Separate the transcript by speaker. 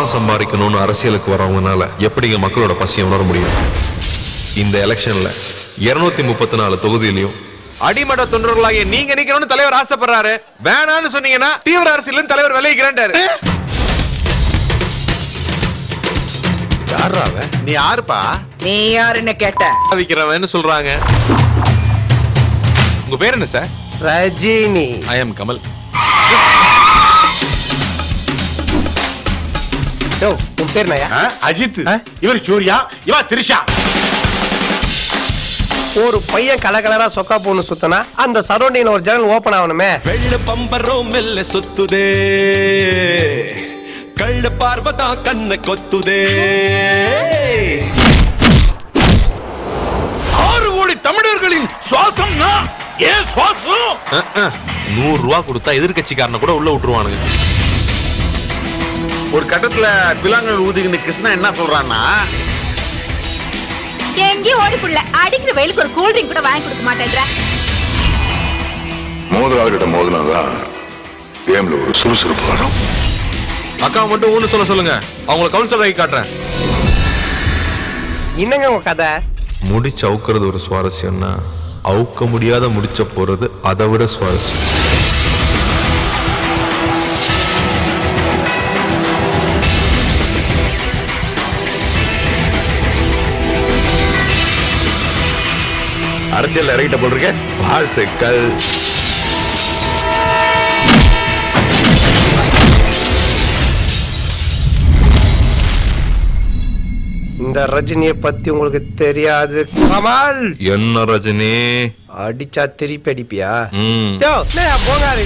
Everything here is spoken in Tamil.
Speaker 1: பணம் சம்பாதிக்கணும்னு அரசியலுக்கு வரவங்கனால எப்படிங்க மக்களோட பசியை உணர முடியும்? இந்த எலெக்ஷன்ல 234 தொகுதியிலையும் அடிமட்ட தொண்டர்களாகிய நீங்க நிக்கணும்னு தலைவர் ஆசைப்படுறாரு. வேணான்னு சொன்னீங்கன்னா தீவிர அரசியல் தலைவர் விளைவிக்கிறாரு.
Speaker 2: நீ யாருப்பா?
Speaker 3: நீ யாருன்னு கேட்ட?
Speaker 1: விக்கிறவன்னு சொல்றாங்க. உங்க பேர் என்ன sir?
Speaker 4: Rajini.
Speaker 1: I am Kamal.
Speaker 4: உன் பேர் நயா?
Speaker 2: அஜித். இவர் சூர்யா, இவா திரிஷா.
Speaker 4: ஒரு பையன் கலகலரா சொக்கா போன்னு சுத்தனா அந்த சரௌண்டிங்ல ஒரு ஜன்னல் ஓபன் ஆகணுமே.
Speaker 5: வெள்ள பம்பரோ மெல்ல சுத்துதே, கள்ள பார்வதா கண்ண கொத்துதே.
Speaker 2: 6 கோடி தமிழர்களின் சுவாசம்னா ஏன் சுவாசம்?
Speaker 1: 100 ரூபா கொடுத்தா எதிர்கட்சிக்காரனை கூட உள்ள விட்டுருவானுங்க.
Speaker 2: ஒரு கட்டத்துல பிலாங்கல் ஊதிக்கின்னு கிருஷ்ணா என்ன சொல்றான்னா,
Speaker 3: எங்கேயும் ஓடி புள்ள அடிக்கிற வெயிலுக்கு ஒரு கூல் ட்ரிங்க் கூட வாங்கி கொடுக்க மாட்டேன்ற.
Speaker 6: மோதலாளிகிட்ட மோதினாதான் கேம்ல ஒரு சுறுசுறுப்பு வரும்.
Speaker 1: அக்கா மட்டும் ஒண்ணு சொல்லுங்க, அவங்கள கவுன்சிலர் ஆகி காட்டுறேன்.
Speaker 4: என்னங்க உங்க கதை?
Speaker 1: முடிச்சு அவுக்கிறது ஒரு சுவாரஸ்யம்னா அவுக்க முடியாத முடிச்ச போறது அதை விட சுவாரஸ்யம். அரசியல் இறங்கிட்ட போல் இருக்க. வாழ்த்துக்கள்.
Speaker 4: இந்த ரஜினியை பத்தி உங்களுக்கு தெரியாது. கமல்
Speaker 1: என்ன ரஜினி?
Speaker 4: அடிச்சா திருப்பி அடிப்பியா?
Speaker 1: ம்.
Speaker 4: போகாது.